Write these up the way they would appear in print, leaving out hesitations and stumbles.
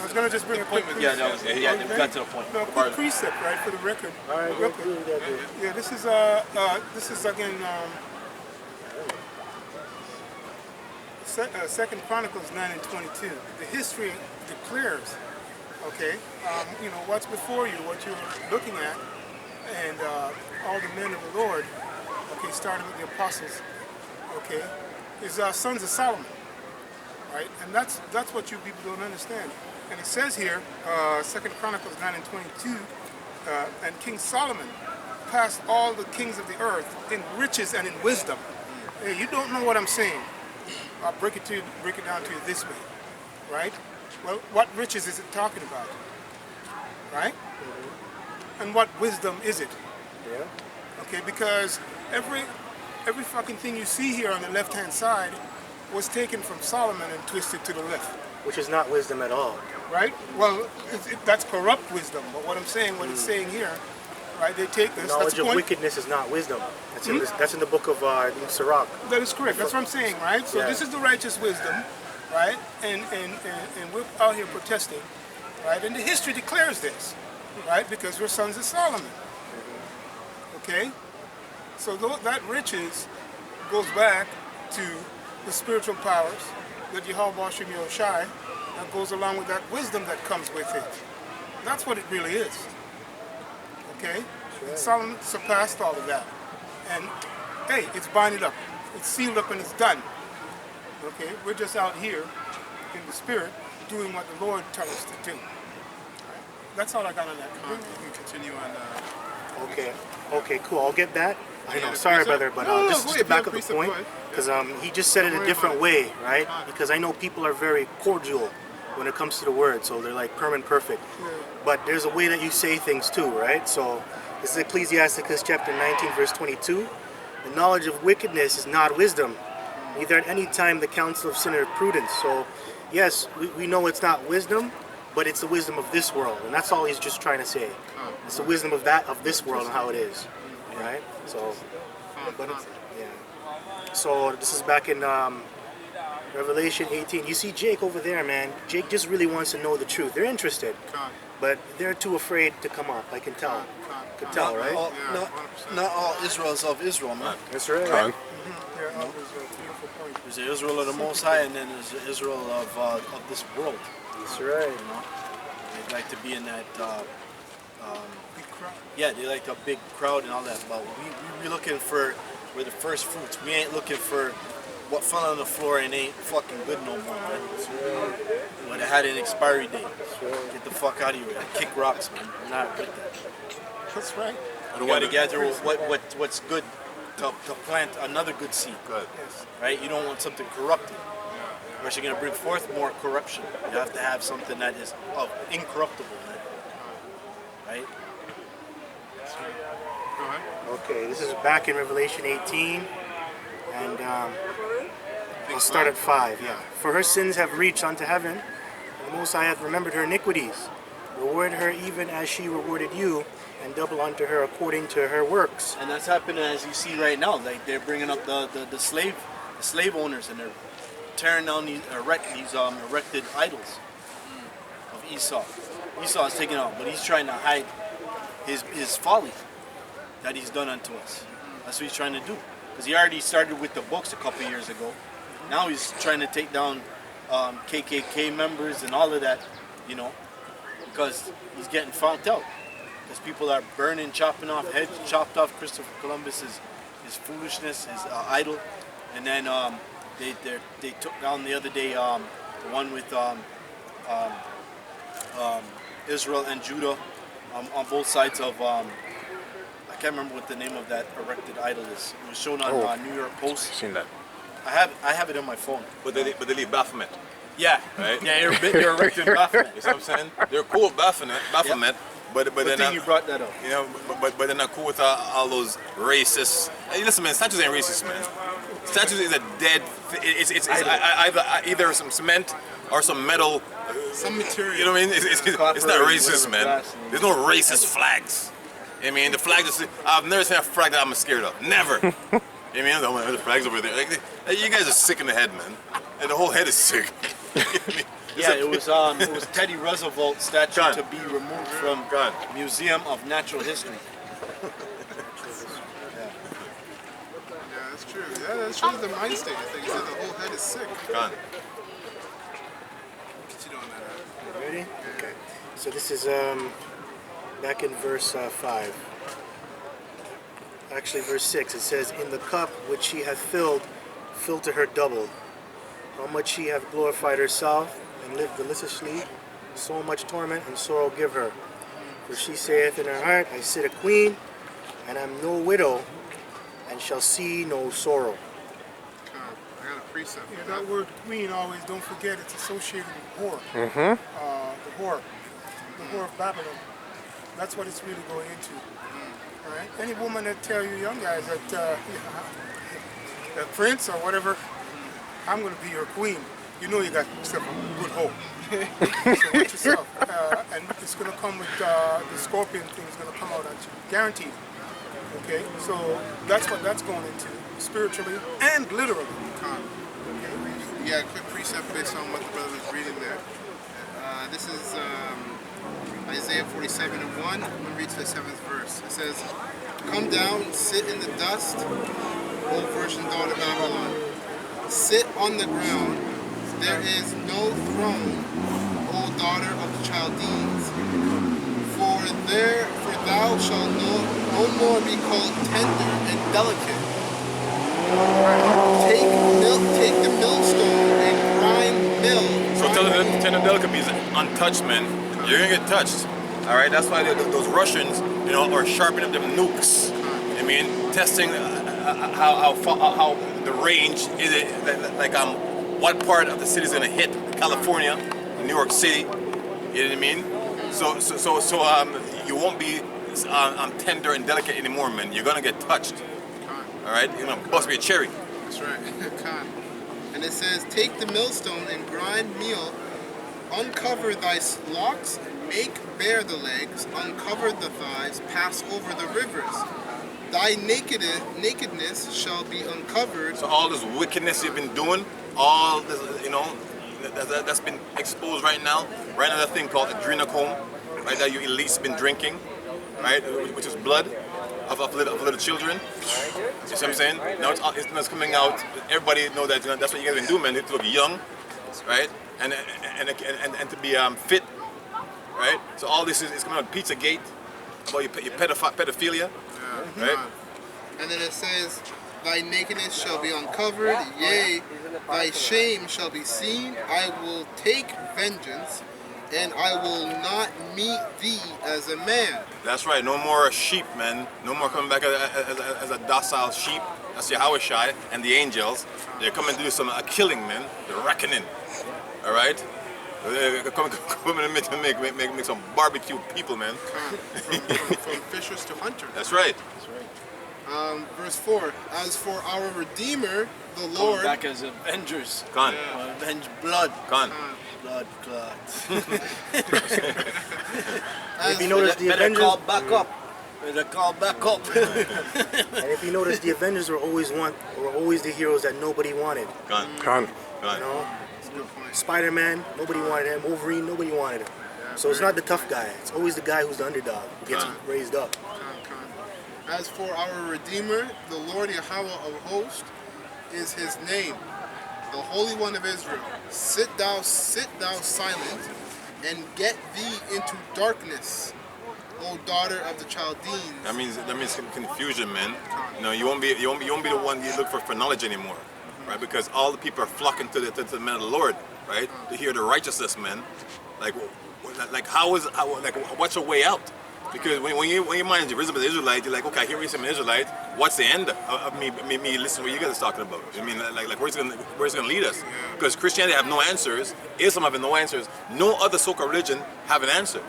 was going to just bring a quick Yeah, that was it. Yeah, we got to the point. No, quick precept, right, for the record. All right, Real go quick. through that. Yeah, this is again, Second Chronicles 9 and 22. The history declares, okay, you know, what's before you, what you're looking at, and all the men of the Lord, okay, starting with the apostles, okay, is sons of Solomon, right? And that's what you people don't understand. And it says here, Second Chronicles 9 and 22, and King Solomon passed all the kings of the earth in riches and in wisdom. Hey, you don't know what I'm saying. I'll break it down to you this way, right? Well, what riches is it talking about, right? And what wisdom is it? Yeah. Okay, because every fucking thing you see here on the left-hand side was taken from Solomon and twisted to the left. Which is not wisdom at all. Right? Well, that's corrupt wisdom. But what I'm saying, what it's saying here, right? They take this. Knowledge of wickedness is not wisdom. That's in the book of Sirach. That is correct. That's what I'm saying, right? So this is the righteous wisdom, right? And we're out here protesting, right? And the history declares this, right? Because we're sons of Solomon. Okay? So that riches goes back to the spiritual powers that Yahweh Shem Yoshai, that goes along with that wisdom that comes with it. That's what it really is. Okay? And Solomon surpassed all of that. And hey, it's binded up. It's sealed up and it's done. Okay? We're just out here in the spirit doing what the Lord tells us to do. Right? That's all I got on that comment. You can continue on. Okay, cool. I'll get that. I know, sorry, brother, but just to back up the point, because he just said it a different way, right? Because I know people are very cordial when it comes to the word, so they're like permanent perfect. But there's a way that you say things too, right? So this is Ecclesiasticus chapter 19, verse 22. The knowledge of wickedness is not wisdom, neither at any time the counsel of sinner prudence. So yes, we know it's not wisdom, but it's the wisdom of this world, and that's all he's just trying to say. It's the wisdom of this world and how it is, right? So, So this is back in Revelation 18. You see Jake over there, man. Jake just really wants to know the truth. They're interested, but they're too afraid to come up. I can tell. Right? Not all Israel's of Israel, man. That's right. There's the Israel of the Most High, and then there's the Israel of this world. That's right. You know? They like to be in that. Big crowd. Yeah, they like a big crowd and all that. But we're looking for the first fruits. We ain't looking for what fell on the floor and ain't fucking good no more, man. When it had an expiry date. Get the fuck out of here. Kick rocks, man. We're not with that. That's right. We got to gather what's good to plant another good seed. Good. Right? You don't want something corrupted. Or you're going to bring forth more corruption. You have to have something that is incorruptible, man. Right? Okay, this is back in Revelation 18, and I'll start at 5. Yeah. For her sins have reached unto heaven, and the Most High hath remembered her iniquities. Reward her even as she rewarded you, and double unto her according to her works. And that's happening as you see right now. Like they're bringing up the slave owners, and they're tearing down these erected idols of Esau. Esau is taking out, but he's trying to hide his folly that he's done unto us. That's what he's trying to do. Because he already started with the books a couple years ago. Now he's trying to take down KKK members and all of that, you know, because he's getting found out. Because people are burning, chopping off heads, chopped off Christopher Columbus, his foolishness, his idol. And then they took down the other day the one with Israel and Judah on both sides of I can't remember what the name of that erected idol is. It was shown on New York Post. Seen that. I have it on my phone. But they leave Baphomet. Yeah. Right? Yeah, they're erecting Baphomet. You see what I'm saying? They're cool with Baphomet, but Good thing you brought that up. You know, but they're not cool with all those racists. Hey, listen, man, statues ain't racist, man. Statues is a dead. It's either some cement or some metal. Some material. You know what I mean? It's not racist, man. There's no racist flags. I mean, the flag is. I've never seen a flag that I'm scared of. Never. I mean, the flags over there. Like, you guys are sick in the head, man. And the whole head is sick. Yeah, it was Teddy Roosevelt statue Gone. to be removed from Gone. Museum of Natural History. Yeah, that's true. Yeah, that shows the mind state. I think he said the whole head is sick. Gone. What you doing that? Ready? Okay. So this is back in verse 5. Actually, verse 6. It says, "In the cup which she hath filled, fill to her double. How much she hath glorified herself and lived deliciously, so much torment and sorrow give her. For she saith in her heart, I sit a queen, and am no widow, and shall see no sorrow." I got a precept. Yeah, that word queen always, don't forget, it's associated with whore. The whore of Babylon. That's what it's really going into. Right? Any woman that tell you young guys that that prince or whatever, I'm going to be your queen, you know you got yourself a good hoe. So watch yourself. And it's going to come with the scorpion thing is going to come out at you, guaranteed. Okay, so that's what that's going into, spiritually and literally. Yeah, a quick precept based on what the brother was reading there. This is Isaiah 47:1. I'm going to read to the 7th verse. It says, "Come down, sit in the dust, O virgin daughter Babylon. Sit on the ground. There is no throne, O daughter of the Chaldeans. For thou shalt no more be called tender and delicate. Take the millstone and grind mill." So tell them tender delicacy is untouched, man. You're gonna get touched. All right, that's why those Russians, you know, are sharpening up them nukes. I mean, testing how the range is it, like what part of the city is gonna hit California, New York City. You know what I mean? So you won't be tender and delicate anymore, man. You're gonna get touched. All right, you're gonna bust me a cherry. That's right. And it says, "Take the millstone and grind meal, uncover thy locks, make bare the legs, uncover the thighs, pass over the rivers. Thy nakedness shall be uncovered." So all this wickedness you've been doing, all this, you know, that's been exposed right now. Right now, that thing called adrenochrome, right? That you elites been drinking, right? Which is blood of little children. You see what I'm saying? Now it's coming out. Everybody know that, you know, that's what you guys been doing, man. You have to look young, right? And to be fit, right? So all this is coming out. Pizzagate about your pedophilia, right? And then it says, "Thy nakedness shall be uncovered, yea, thy shame shall be seen. I will take vengeance, and I will not meet thee as a man." That's right. No more sheep, man. No more coming back as a docile sheep. That's Yahweh and the angels. They're coming to do a killing, man. They're reckoning. All right. They're coming to make some barbecue people, man. From fishers to hunters. That's right. Verse 4, "As for our Redeemer, the Coming Lord..." back as Avengers. Gone. Avenge blood. Gone. Blood clots. If you notice, the Better Avengers, call back up. Better call back up. and if you notice, the Avengers were always the heroes that nobody wanted. Gone. You Gone. know, That's a good point. Spider-Man, nobody wanted him. Wolverine, nobody wanted him. So it's not the tough guy. It's always the guy who's the underdog who gets raised up. "As for our Redeemer, the Lord Yahweh of hosts is his name, the Holy One of Israel. Sit thou silent, and get thee into darkness, O daughter of the Chaldeans." That means confusion, man. You know, you won't be the one you look for knowledge anymore, right? Because all the people are flocking to the man of the Lord, right? To hear the righteousness, man. Like what's your way out? Because when your mind is Jerusalem as an Israelite, you're like, okay, here I'm an Israelite. What's the end of me listening to what you guys are talking about? I mean, like where's it gonna lead us? Because Christianity have no answers, Islam have no answers, no other so-called religion have an answer.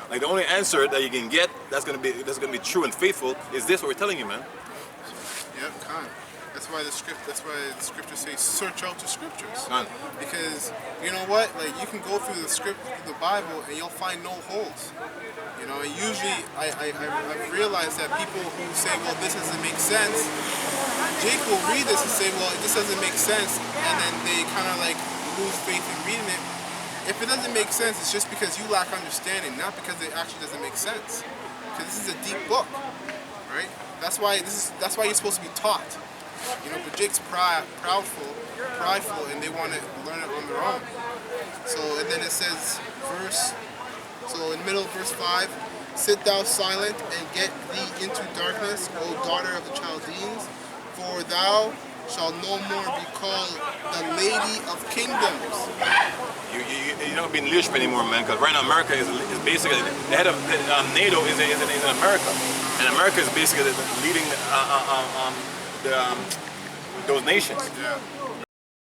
Like the only answer that you can get that's gonna be true and faithful is this what we're telling you, man. Yep, Khan. That's why the scriptures say search out the scriptures. Khan. Because you know what? Like you can go through the Bible and you'll find no holes. You know, and usually I've realized that people who say, well, this doesn't make sense, Jake will read this and say, well, this doesn't make sense, and then they kind of like lose faith in reading it. if it doesn't make sense, it's just because you lack understanding, not because it actually doesn't make sense. Because this is a deep book, right? That's why you're supposed to be taught. You know, but Jake's prideful, and they want to learn it on their own. So, and then it says, so in the middle of verse 5, sit thou silent and get thee into darkness, O daughter of the Chaldeans, for thou shalt no more be called the lady of kingdoms. You're not being leadership anymore, man, because right now America is basically, the head of NATO is in America. And America is basically leading those nations. Yeah.